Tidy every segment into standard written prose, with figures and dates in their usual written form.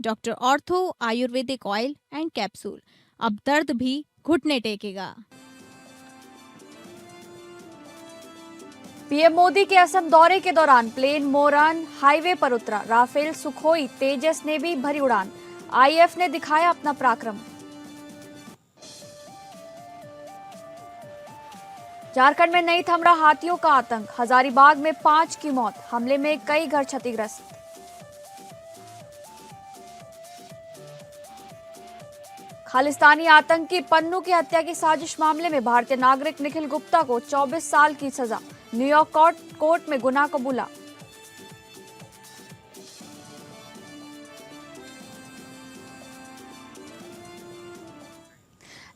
Doctor ortho Ayurvedic oil and capsule. अब दर्द भी घुटने टेकेगा। पीएम मोदी के असम दौरे के दौरान प्लेन मोरन हाईवे पर उतरा। राफेल, सुखोई, तेजस ने भी भरी उड़ान। आईएफ ने दिखाया अपना पराक्रम। झारखंड में नहीं थम रहा हाथियों का आतंक। हजारीबाग में 5 की मौत। हमले में कई घर क्षतिग्रस्त। खालिस्तानी आतंकी पन्नू की हत्या की साजिश मामले में भारतीय नागरिक निखिल गुप्ता को 24 साल की सजा। न्यूयॉर्क कोर्ट में गुनाह कबूला।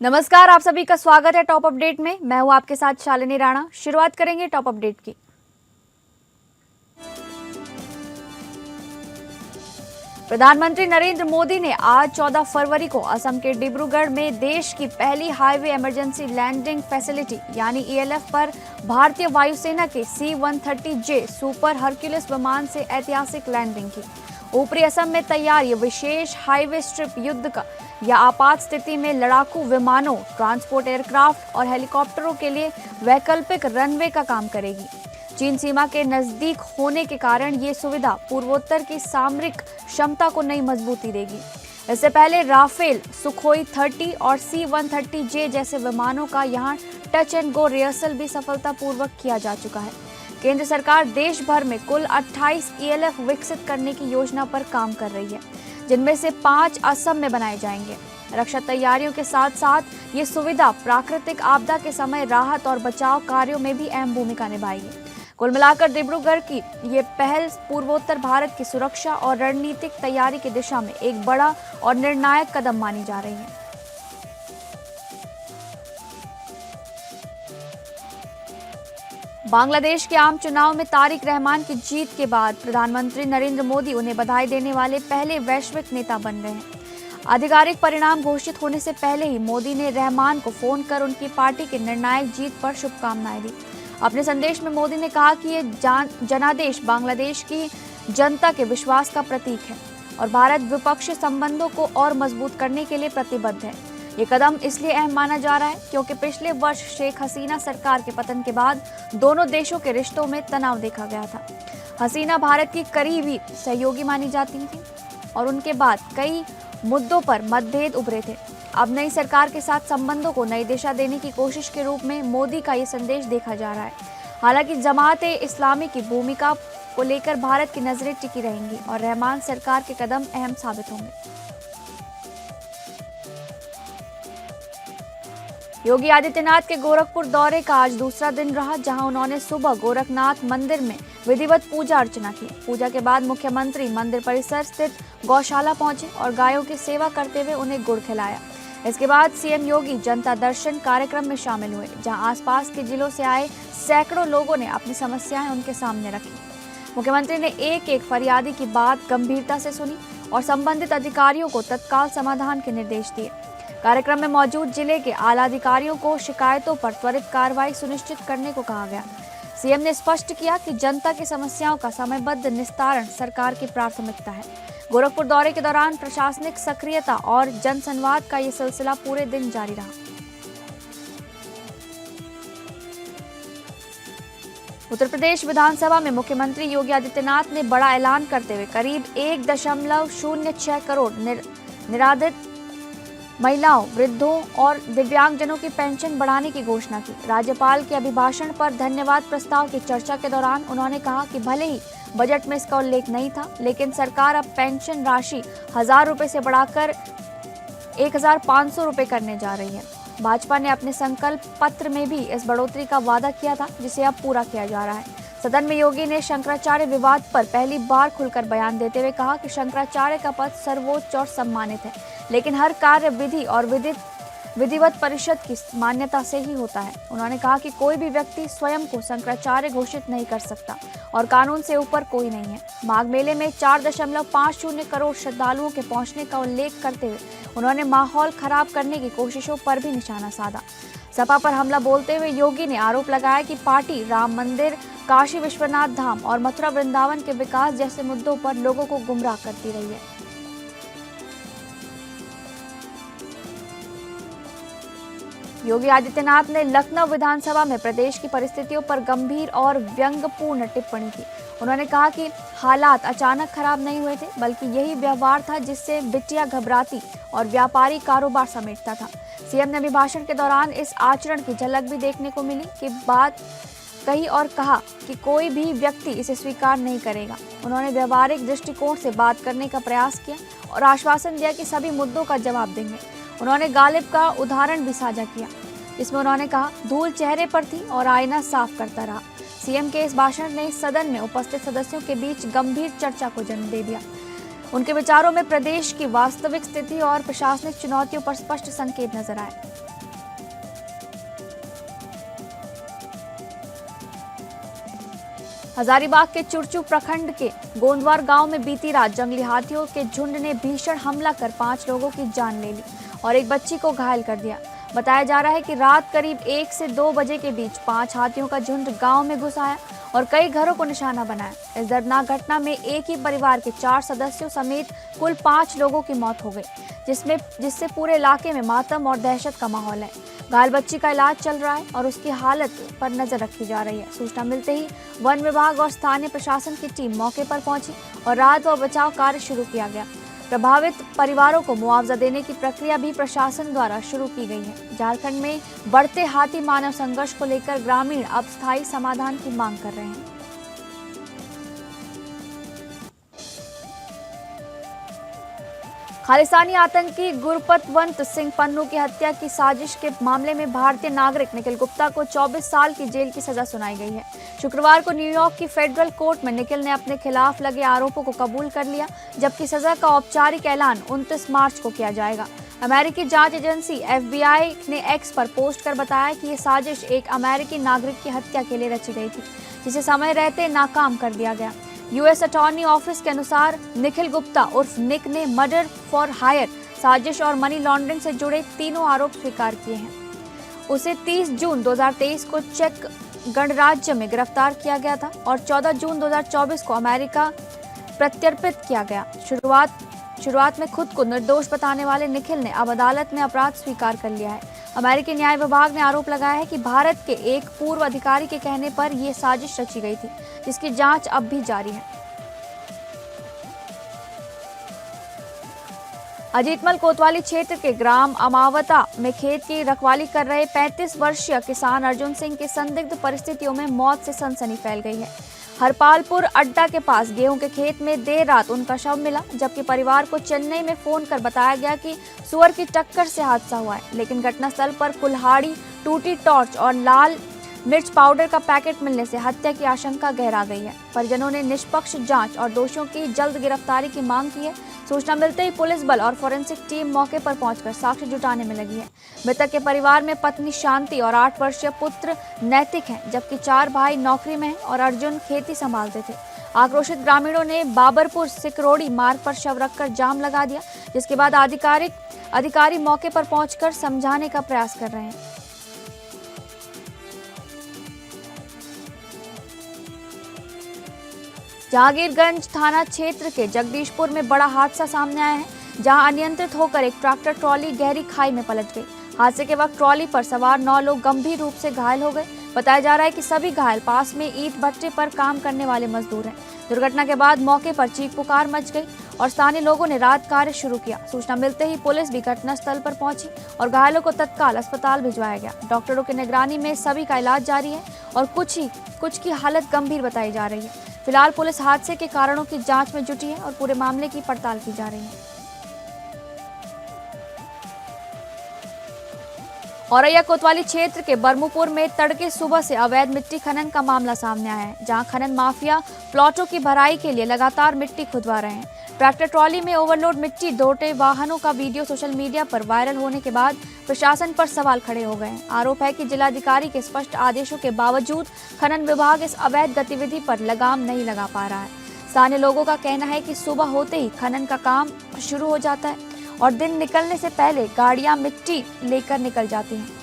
नमस्कार, आप सभी का स्वागत है टॉप अपडेट में। मैं हूं आपके साथ शालिनी राणा। शुरुआत करेंगे टॉप अपडेट की। प्रधानमंत्री नरेंद्र मोदी ने आज 14 फरवरी को असम के डिब्रूगढ़ में देश की पहली हाईवे इमरजेंसी लैंडिंग फैसिलिटी यानी ईएलएफ पर भारतीय वायुसेना के C-130J सुपर हरक्यूलिस विमान से ऐतिहासिक लैंडिंग की। ऊपरी असम में तैयार ये विशेष हाईवे स्ट्रिप युद्ध का या आपात स्थिति में लड़ाकू विमानों, ट्रांसपोर्ट एयरक्राफ्ट और हेलीकॉप्टरों के लिए वैकल्पिक रनवे का काम करेगी। चीन सीमा के नजदीक होने के कारण ये सुविधा पूर्वोत्तर की सामरिक क्षमता को नई मजबूती देगी। इससे पहले राफेल, सुखोई 30 और C-130J जैसे विमानों का यहां टच एंड गो रिहर्सल भी सफलतापूर्वक किया जा चुका है। केंद्र सरकार देश भर में कुल 28 ईएलएफ विकसित करने की योजना पर काम कर रही है, जिनमें से 5 असम में बनाए जाएंगे। रक्षा तैयारियों के साथ साथ ये सुविधा प्राकृतिक आपदा के समय राहत और बचाव कार्यों में भी अहम भूमिका निभाएगी। कुल मिलाकर डिब्रूगढ़ की ये पहल पूर्वोत्तर भारत की सुरक्षा और रणनीतिक तैयारी की दिशा में एक बड़ा और निर्णायक कदम मानी जा रही है। बांग्लादेश के आम चुनाव में तारिक रहमान की जीत के बाद प्रधानमंत्री नरेंद्र मोदी उन्हें बधाई देने वाले पहले वैश्विक नेता बन रहे हैं। आधिकारिक परिणाम घोषित होने से पहले ही मोदी ने रहमान को फोन कर उनकी पार्टी की निर्णायक जीत पर शुभकामनाएं दी। अपने संदेश में मोदी ने कहा कि ये जनादेश बांग्लादेश की जनता के विश्वास का प्रतीक है और भारत द्विपक्षीय संबंधों को और मजबूत करने के लिए प्रतिबद्ध है। ये कदम इसलिए अहम माना जा रहा है क्योंकि पिछले वर्ष शेख हसीना सरकार के पतन के बाद दोनों देशों के रिश्तों में तनाव देखा गया था। हसीना भारत की करीबी सहयोगी मानी जाती थी और उनके बाद कई मुद्दों पर मतभेद उभरे थे। अब नई सरकार के साथ संबंधों को नई दिशा देने की कोशिश के रूप में मोदी का ये संदेश देखा जा रहा है। हालांकि जमात-ए इस्लामी की भूमिका को लेकर भारत की नजरें टिकी रहेंगी और रहमान सरकार के कदम अहम साबित होंगे। योगी आदित्यनाथ के गोरखपुर दौरे का आज दूसरा दिन रहा, जहां उन्होंने सुबह गोरखनाथ मंदिर में विधिवत पूजा अर्चना की। पूजा के बाद मुख्यमंत्री मंदिर परिसर स्थित गौशाला पहुंचे और गायों की सेवा करते हुए उन्हें गुड़ खिलाया। इसके बाद सीएम योगी जनता दर्शन कार्यक्रम में शामिल हुए, जहां आसपास के जिलों से आए सैकड़ों लोगों ने अपनी समस्याएं उनके सामने रखी। मुख्यमंत्री ने एक एक फरियादी की बात गंभीरता से सुनी और संबंधित अधिकारियों को तत्काल समाधान के निर्देश दिए। कार्यक्रम में मौजूद जिले के आला अधिकारियों को शिकायतों पर त्वरित कार्रवाई सुनिश्चित करने को कहा गया। सीएम ने स्पष्ट किया कि जनता की समस्याओं का समयबद्ध निस्तारण सरकार की प्राथमिकता है। गोरखपुर दौरे के दौरान प्रशासनिक सक्रियता और जनसंवाद का ये सिलसिला पूरे दिन जारी रहा। उत्तर प्रदेश विधानसभा में मुख्यमंत्री योगी आदित्यनाथ ने बड़ा ऐलान करते हुए करीब 1.06 करोड़ निराश्रित महिलाओं, वृद्धों और दिव्यांगजनों की पेंशन बढ़ाने की घोषणा की। राज्यपाल के अभिभाषण पर धन्यवाद प्रस्ताव की चर्चा के दौरान उन्होंने कहा कि भले ही बजट में इसका उल्लेख नहीं था, लेकिन सरकार अब पेंशन राशि 1000 रुपए से बढ़ाकर 1500 रुपए करने जा रही है। भाजपा ने अपने संकल्प पत्र में भी इस बढ़ोतरी का वादा किया था, जिसे अब पूरा किया जा रहा है। सदन में योगी ने शंकराचार्य विवाद पर पहली बार खुलकर बयान देते हुए कहा कि शंकराचार्य का पद सर्वोच्च और सम्मानित है, लेकिन हर कार्य विधि और विधिवत परिषद की मान्यता से ही होता है। उन्होंने कहा कि कोई भी व्यक्ति स्वयं को शंकराचार्य घोषित नहीं कर सकता और कानून से ऊपर कोई नहीं है। माघ मेले में 4.50 करोड़ श्रद्धालुओं के पहुंचने का उल्लेख करते हुए उन्होंने माहौल खराब करने की कोशिशों पर भी निशाना साधा। सपा पर हमला बोलते हुए योगी ने आरोप लगाया कि पार्टी राम मंदिर, काशी विश्वनाथ धाम और मथुरा वृंदावन के विकास जैसे मुद्दों पर लोगों को गुमराह करती रही है। योगी आदित्यनाथ ने लखनऊ विधानसभा में प्रदेश की परिस्थितियों पर गंभीर और व्यंग्यपूर्ण टिप्पणी की। उन्होंने कहा कि हालात अचानक खराब नहीं हुए थे, बल्कि यही व्यवहार था जिससे बिटिया घबराती और व्यापारी कारोबार समेटता था। सीएम ने अभिभाषण के दौरान इस आचरण की झलक भी देखने को मिली कि बात कही और कहा कि कोई भी व्यक्ति इसे स्वीकार नहीं करेगा। उन्होंने व्यवहारिक दृष्टिकोण से बात करने का प्रयास किया और आश्वासन दिया कि सभी मुद्दों का जवाब देंगे। उन्होंने गालिब का उदाहरण भी साझा किया, जिसमें उन्होंने कहा धूल चेहरे पर थी और आईना साफ करता रहा। सीएम के इस भाषण ने सदन में उपस्थित सदस्यों के बीच गंभीर चर्चा को जन्म दे दिया। उनके विचारों में प्रदेश की वास्तविक स्थिति और प्रशासनिक चुनौतियों पर स्पष्ट संकेत नजर आए। हजारीबाग के चुरचू प्रखंड के गोंदवार गांव में बीती रात जंगली हाथियों के झुंड ने भीषण हमला कर 5 लोगों की जान ले ली और एक बच्ची को घायल कर दिया। बताया जा रहा है कि रात करीब 1 से 2 बजे के बीच 5 हाथियों का झुंड गांव में घुस आया और कई घरों को निशाना बनाया। इस दर्दनाक घटना में एक ही परिवार के 4 सदस्यों समेत कुल 5 लोगों की मौत हो गई, जिससे पूरे इलाके में मातम और दहशत का माहौल है। घायल बच्ची का इलाज चल रहा है और उसकी हालत पर नजर रखी जा रही है। सूचना मिलते ही वन विभाग और स्थानीय प्रशासन की टीम मौके पर पहुंची और राहत व बचाव कार्य शुरू किया गया। प्रभावित परिवारों को मुआवजा देने की प्रक्रिया भी प्रशासन द्वारा शुरू की गई है। झारखंड में बढ़ते हाथी मानव संघर्ष को लेकर ग्रामीण अब स्थायी समाधान की मांग कर रहे हैं। खालिस्तानी आतंकी गुरपतवंत सिंह पन्नू की हत्या की साजिश के मामले में भारतीय नागरिक निखिल गुप्ता को 24 साल की जेल की सजा सुनाई गई है। शुक्रवार को न्यूयॉर्क की फेडरल कोर्ट में निखिल ने अपने खिलाफ लगे आरोपों को कबूल कर लिया, जबकि सजा का औपचारिक ऐलान 29 मार्च को किया जाएगा। अमेरिकी जांच एजेंसी FBI ने एक्स पर पोस्ट कर बताया कि ये साजिश एक अमेरिकी नागरिक की हत्या के लिए रची गई थी, जिसे समय रहते नाकाम कर दिया गया। यूएस अटॉर्नी ऑफिस के अनुसार निखिल गुप्ता उर्फ निक ने मर्डर फॉर हायर, साजिश और मनी लॉन्ड्रिंग से जुड़े तीनों आरोप स्वीकार किए हैं। उसे 30 जून 2023 को चेक गणराज्य में गिरफ्तार किया गया था और 14 जून 2024 को अमेरिका प्रत्यर्पित किया गया। शुरुआत में खुद को निर्दोष बताने वाले निखिल ने अब अदालत में अपराध स्वीकार कर लिया है। अमेरिकी न्याय विभाग ने आरोप लगाया है कि भारत के एक पूर्व अधिकारी के कहने पर यह साजिश रची गई थी, जिसकी जांच अब भी जारी है। अजीतमल कोतवाली क्षेत्र के ग्राम अमावता में खेत की रखवाली कर रहे 35 वर्षीय किसान अर्जुन सिंह की संदिग्ध परिस्थितियों में मौत से सनसनी फैल गई है। हरपालपुर अड्डा के पास गेहूं के खेत में देर रात उनका शव मिला, जबकि परिवार को चेन्नई में फोन कर बताया गया कि सुअर की टक्कर से हादसा हुआ है। लेकिन घटनास्थल पर कुल्हाड़ी, टूटी टॉर्च और लाल मिर्च पाउडर का पैकेट मिलने से हत्या की आशंका गहरा गई है। परिजनों ने निष्पक्ष जांच और दोषियों की जल्द गिरफ्तारी की मांग की है। सूचना मिलते ही पुलिस बल और फोरेंसिक टीम मौके पर पहुंचकर साक्ष्य जुटाने में लगी है। मृतक के परिवार में पत्नी शांति और 8 वर्षीय पुत्र नैतिक हैं, जबकि 4 भाई नौकरी में हैं और अर्जुन खेती संभालते थे। आक्रोशित ग्रामीणों ने बाबरपुर सिकरोड़ी मार्ग पर शव रखकर जाम लगा दिया, जिसके बाद अधिकारी मौके पर पहुंचकर समझाने का प्रयास कर रहे हैं। जहांगीरगंज थाना क्षेत्र के जगदीशपुर में बड़ा हादसा सामने आया है, जहां अनियंत्रित होकर एक ट्रैक्टर ट्रॉली गहरी खाई में पलट गई। हादसे के वक्त ट्रॉली पर सवार 9 लोग गंभीर रूप से घायल हो गए। बताया जा रहा है कि सभी घायल पास में ईंट भट्टे पर काम करने वाले मजदूर हैं। दुर्घटना के बाद मौके पर चीख पुकार मच गई और स्थानीय लोगों ने राहत कार्य शुरू किया। सूचना मिलते ही पुलिस भी घटनास्थल पर पहुंची और घायलों को तत्काल अस्पताल भिजवाया गया। डॉक्टरों की निगरानी में सभी का इलाज जारी है और कुछ की हालत गंभीर बताई जा रही है। फिलहाल पुलिस हादसे के कारणों की जांच में जुटी है और पूरे मामले की पड़ताल की जा रही है। औरैया कोतवाली क्षेत्र के बरमुपुर में तड़के सुबह से अवैध मिट्टी खनन का मामला सामने आया है, जहां खनन माफिया प्लॉटों की भराई के लिए लगातार मिट्टी खुदवा रहे हैं। ट्रैक्टर ट्रॉली में ओवरलोड मिट्टी ढोते वाहनों का वीडियो सोशल मीडिया पर वायरल होने के बाद प्रशासन पर सवाल खड़े हो गए हैं। आरोप है कि जिलाधिकारी के स्पष्ट आदेशों के बावजूद खनन विभाग इस अवैध गतिविधि पर लगाम नहीं लगा पा रहा है। स्थानीय लोगों का कहना है कि सुबह होते ही खनन का काम शुरू हो जाता है और दिन निकलने से पहले गाड़ियां मिट्टी लेकर निकल जाती हैं।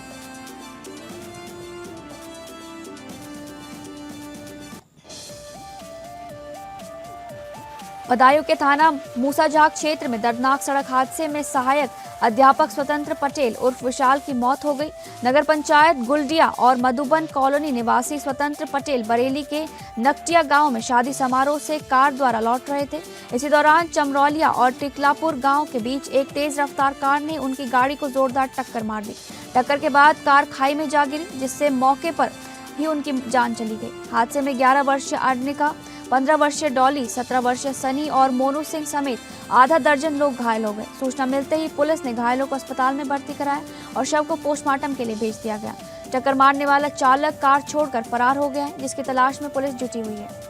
बदायूं के थाना मूसाझाक क्षेत्र में दर्दनाक सड़क हादसे में सहायक अध्यापक स्वतंत्र पटेल उर्फ विशाल की मौत हो गई। नगर पंचायत गुलडिया और मधुबन कॉलोनी निवासी स्वतंत्र पटेल बरेली के नकटिया गांव में शादी समारोह से कार द्वारा लौट रहे थे। इसी दौरान चमरौलिया और टिकलापुर गांव के बीच एक तेज रफ्तार कार ने उनकी गाड़ी को जोरदार टक्कर मार दी। टक्कर के बाद कार खाई में जा गिरी, जिससे मौके पर ही उनकी जान चली गई। हादसे में 11 वर्षीय अर्निका, 15 वर्षीय डॉली, 17 वर्षीय सनी और मोनू सिंह समेत आधा दर्जन लोग घायल हो गए। सूचना मिलते ही पुलिस ने घायलों को अस्पताल में भर्ती कराया और शव को पोस्टमार्टम के लिए भेज दिया गया। टक्कर मारने वाला चालक कार छोड़कर फरार हो गया है, जिसकी तलाश में पुलिस जुटी हुई है।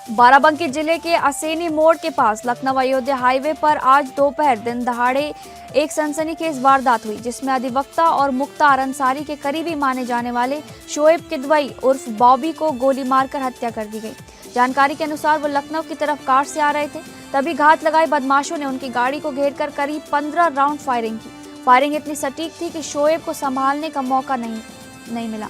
बाराबंकी जिले के असेनी मोड़ के पास लखनऊ अयोध्या हाईवे पर आज दोपहर दिन दहाड़े एक सनसनीखेज वारदात हुई, जिसमें अधिवक्ता और मुख्तार अंसारी के करीबी माने जाने वाले शोएब किदवई उर्फ बॉबी को गोली मारकर हत्या कर दी गई। जानकारी के अनुसार वो लखनऊ की तरफ कार से आ रहे थे, तभी घात लगाए बदमाशों ने उनकी गाड़ी को घेरकर करीब 15 राउंड फायरिंग की। फायरिंग इतनी सटीक थी कि शोएब को संभालने का मौका नहीं मिला।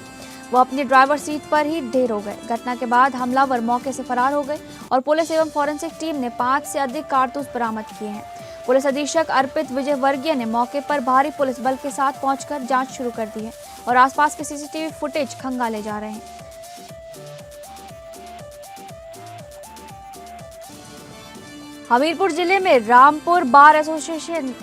वो अपनी ड्राइवर सीट पर ही ढेर हो गए। घटना के बाद हमलावर मौके से फरार हो गए और पुलिस एवं फॉरेंसिक टीम ने 5 से अधिक कारतूस बरामद किए हैं। पुलिस अधीक्षक अर्पित विजय वर्गीय ने मौके पर भारी पुलिस बल के साथ पहुंचकर जांच शुरू कर दी है और आसपास के सीसीटीवी फुटेज खंगाले जा रहे हैं। हमीरपुर जिले में रामपुर बार एसोसिएशन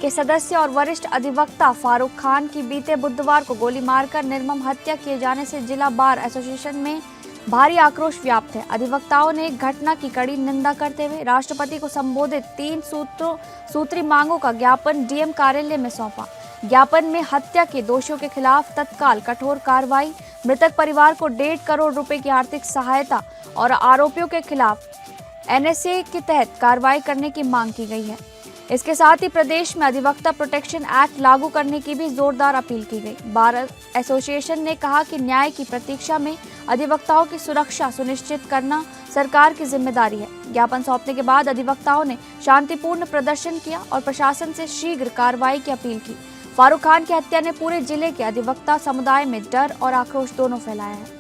के सदस्य और वरिष्ठ अधिवक्ता फारूक खान की बीते बुधवार को गोली मारकर निर्मम हत्या किए जाने से जिला बार एसोसिएशन में भारी आक्रोश व्याप्त है। अधिवक्ताओं ने घटना की कड़ी निंदा करते हुए राष्ट्रपति को संबोधित 3 सूत्री मांगों का ज्ञापन डीएम कार्यालय में सौंपा। ज्ञापन में हत्या के दोषियों के खिलाफ तत्काल कठोर कार्रवाई, मृतक परिवार को 1.5 करोड़ रुपए की आर्थिक सहायता और आरोपियों के खिलाफ एनएसए के तहत कार्रवाई करने की मांग की गई है। इसके साथ ही प्रदेश में अधिवक्ता प्रोटेक्शन एक्ट लागू करने की भी जोरदार अपील की गई। बार एसोसिएशन ने कहा कि न्याय की प्रतीक्षा में अधिवक्ताओं की सुरक्षा सुनिश्चित करना सरकार की जिम्मेदारी है। ज्ञापन सौंपने के बाद अधिवक्ताओं ने शांतिपूर्ण प्रदर्शन किया और प्रशासन से शीघ्र कार्रवाई की अपील की। फारूक खान की हत्या ने पूरे जिले के अधिवक्ता समुदाय में डर और आक्रोश दोनों फैलाया है।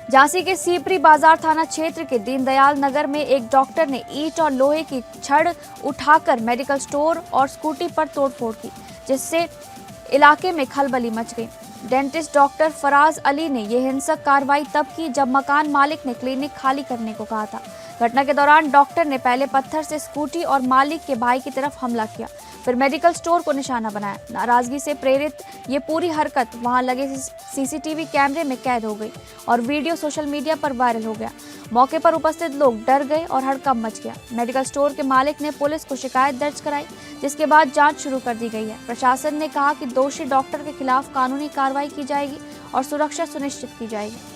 झांसी के सीपरी बाजार थाना क्षेत्र के दीनदयाल नगर में एक डॉक्टर ने ईंट और लोहे की छड़ उठाकर मेडिकल स्टोर और स्कूटी पर तोड़फोड़ की, जिससे इलाके में खलबली मच गई। डेंटिस्ट डॉक्टर फराज अली ने यह हिंसक कार्रवाई तब की जब मकान मालिक ने क्लिनिक खाली करने को कहा था। घटना के दौरान डॉक्टर ने पहले पत्थर से स्कूटी और मालिक के भाई की तरफ हमला किया, फिर मेडिकल स्टोर को निशाना बनाया। नाराजगी से प्रेरित ये पूरी हरकत वहां लगे सीसीटीवी कैमरे में कैद हो गई और वीडियो सोशल मीडिया पर वायरल हो गया। मौके पर उपस्थित लोग डर गए और हड़कंप मच गया। मेडिकल स्टोर के मालिक ने पुलिस को शिकायत दर्ज कराई, जिसके बाद जांच शुरू कर दी गई है। प्रशासन ने कहा कि दोषी डॉक्टर के खिलाफ कानूनी कार्रवाई की जाएगी और सुरक्षा सुनिश्चित की जाएगी।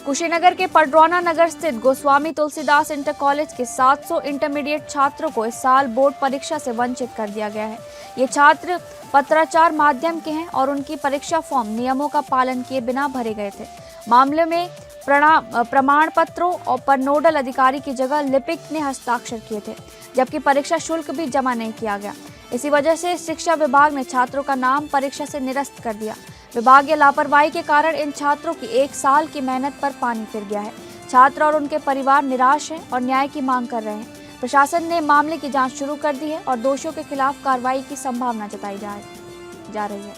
कुशीनगर के पडरौना नगर स्थित गोस्वामी तुलसीदास इंटर कॉलेज के 700 इंटरमीडिएट छात्रों को इस साल बोर्ड परीक्षा से वंचित कर दिया गया है। ये छात्र पत्राचार माध्यम के हैं और उनकी परीक्षा फॉर्म नियमों का पालन किए बिना भरे गए थे। मामले में प्रमाण पत्रों और पर नोडल अधिकारी की जगह लिपिक ने हस्ताक्षर किए थे, जबकि परीक्षा शुल्क भी जमा नहीं किया गया। इसी वजह से शिक्षा विभाग ने छात्रों का नाम परीक्षा से निरस्त कर दिया। विभागीय लापरवाही के कारण इन छात्रों की 1 साल की मेहनत पर पानी फिर गया है। छात्र और उनके परिवार निराश हैं और न्याय की मांग कर रहे हैं। प्रशासन ने मामले की जांच शुरू कर दी है और दोषियों के खिलाफ कार्रवाई की संभावना जताई जा रही है।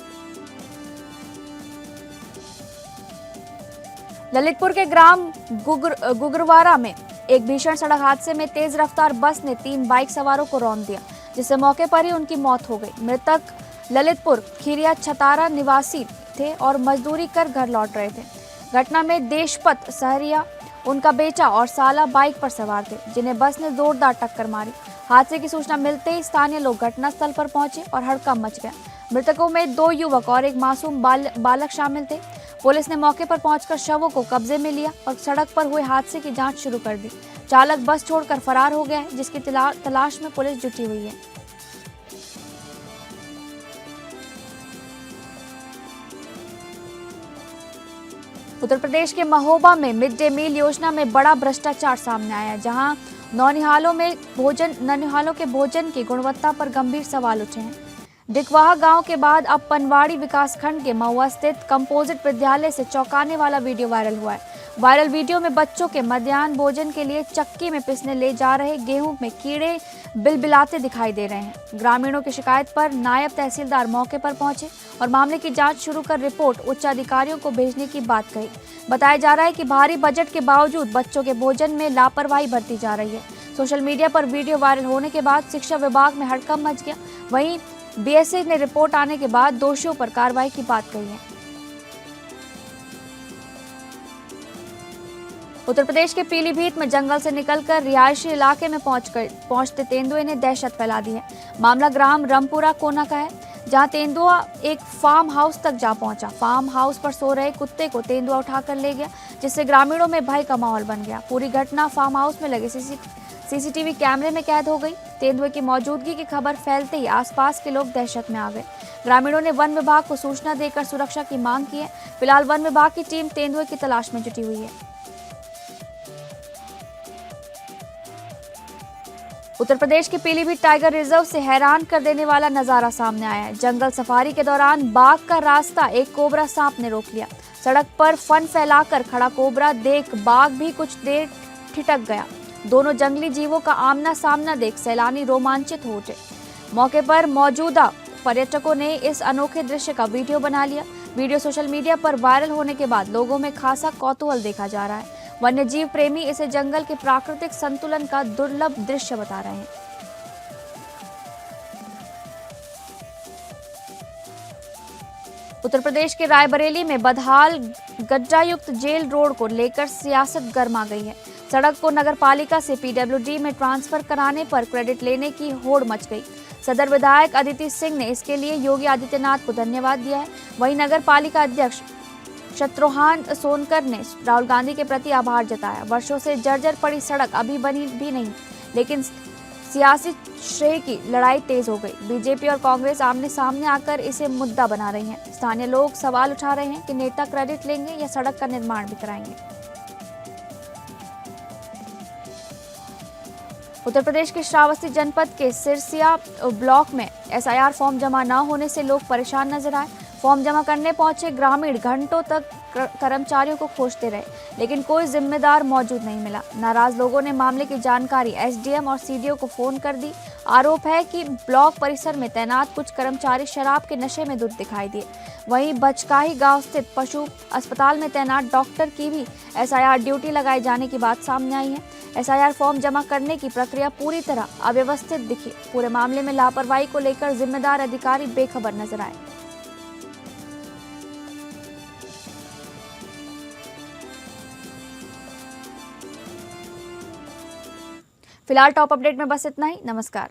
ललितपुर के ग्राम गुगरवारा में एक भीषण सड़क हादसे में तेज रफ्तार बस ने 3 बाइक सवारों को रौंद दिया, जिससे मौके पर ही उनकी मौत हो गई। मृतक ललितपुर खीरिया छतारा निवासी थे और मजदूरी कर घर लौट रहे थे। घटना में देशपत सहरिया, उनका बेटा और साला बाइक पर सवार थे, जिन्हें बस ने जोरदार टक्कर मारी। हादसे की सूचना मिलते ही स्थानीय लोग घटनास्थल पर पहुंचे और हड़कंप मच गया। मृतकों में 2 युवक और एक मासूम बालक शामिल थे। पुलिस ने मौके पर पहुंचकर शवों को कब्जे में लिया और सड़क पर हुए हादसे की जांच शुरू कर दी। चालक बस छोड़कर फरार हो गया है, जिसकी तलाश में पुलिस जुटी हुई है। उत्तर प्रदेश के महोबा में मिड डे मील योजना में बड़ा भ्रष्टाचार सामने आया है, जहां नौनिहालों के भोजन की गुणवत्ता पर गंभीर सवाल उठे हैं। दिकवाहा गांव के बाद अब पनवाड़ी विकासखंड के महुआ स्थित कंपोजिट विद्यालय से चौंकाने वाला वीडियो वायरल हुआ है। वायरल वीडियो में बच्चों के मध्याह्न भोजन के लिए चक्की में पिसने ले जा रहे गेहूं में कीड़े बिलबिलाते दिखाई दे रहे हैं। ग्रामीणों की शिकायत पर नायब तहसीलदार मौके पर पहुंचे और मामले की जांच शुरू कर रिपोर्ट उच्च अधिकारियों को भेजने की बात कही। बताया जा रहा है कि भारी बजट के बावजूद बच्चों के भोजन में लापरवाही बरती जा रही है। सोशल मीडिया पर वीडियो वायरल होने के बाद शिक्षा विभाग में हड़कंप मच गया। वहीं बीएसए ने रिपोर्ट आने के बाद दोषियों पर कार्रवाई की बात कही है। उत्तर प्रदेश के पीलीभीत में जंगल से निकलकर रिहायशी इलाके में पहुंचते तेंदुए ने दहशत फैला दी है। मामला ग्राम रमपुरा कोना का है, जहां तेंदुआ एक फार्म हाउस तक जा पहुंचा। फार्म हाउस पर सो रहे कुत्ते को तेंदुआ उठाकर ले गया, जिससे ग्रामीणों में भय का माहौल बन गया। पूरी घटना फार्म हाउस में लगे सीसीटीवी कैमरे में कैद हो गई। तेंदुए की मौजूदगी की खबर फैलते ही आसपास के लोग दहशत में आ गए। ग्रामीणों ने वन विभाग को सूचना देकर सुरक्षा की मांग की है। फिलहाल वन विभाग की टीम तेंदुए की तलाश में जुटी हुई है। उत्तर प्रदेश के पीलीभीत टाइगर रिजर्व से हैरान कर देने वाला नजारा सामने आया है। जंगल सफारी के दौरान बाघ का रास्ता एक कोबरा सांप ने रोक लिया। सड़क पर फन फैलाकर खड़ा कोबरा देख बाघ भी कुछ देर ठिठक गया। दोनों जंगली जीवों का आमना सामना देख सैलानी रोमांचित हो उठे। मौके पर मौजूदा पर्यटकों ने इस अनोखे दृश्य का वीडियो बना लिया। वीडियो सोशल मीडिया पर वायरल होने के बाद लोगों में खासा कौतूहल देखा जा रहा है। वन्य जीव प्रेमी इसे जंगल के प्राकृतिक संतुलन का दुर्लभ दृश्य बता रहे हैं। उत्तर प्रदेश के रायबरेली में बदहाल गड्ढायुक्त जेल रोड को लेकर सियासत गर्मा गई है। सड़क को नगरपालिका से पीडब्ल्यूडी में ट्रांसफर कराने पर क्रेडिट लेने की होड़ मच गई। सदर विधायक अदिति सिंह ने इसके लिए योगी आदित्यनाथ को धन्यवाद दिया है। वहीं नगरपालिका अध्यक्ष शत्रुघ्न सोनकर ने राहुल गांधी के प्रति आभार जताया। वर्षों से जर्जर पड़ी सड़क अभी बनी भी नहीं, लेकिन सियासी श्रेय की लड़ाई तेज हो गई। बीजेपी और कांग्रेस आमने सामने आकर इसे मुद्दा बना रही हैं। स्थानीय लोग सवाल उठा रहे हैं कि नेता क्रेडिट लेंगे या सड़क का निर्माण भी कराएंगे। उत्तर प्रदेश के श्रावस्ती जनपद के सिरसिया ब्लॉक में एसआईआर फॉर्म जमा न होने से लोग परेशान नजर आए। फॉर्म जमा करने पहुंचे ग्रामीण घंटों तक कर्मचारियों को खोजते रहे, लेकिन कोई जिम्मेदार मौजूद नहीं मिला। नाराज लोगों ने मामले की जानकारी एसडीएम और सीडीओ को फोन कर दी। आरोप है कि ब्लॉक परिसर में तैनात कुछ कर्मचारी शराब के नशे में धुत दिखाई दिए। वहीं बचकाही गांव स्थित पशु अस्पताल में तैनात डॉक्टर की भी एसआईआर ड्यूटी लगाए जाने की बात सामने आई है। एसआईआर फॉर्म जमा करने की प्रक्रिया पूरी तरह अव्यवस्थित दिखी। पूरे मामले में लापरवाही को लेकर जिम्मेदार अधिकारी बेखबर नजर आए। फिलहाल टॉप अपडेट में बस इतना ही। नमस्कार।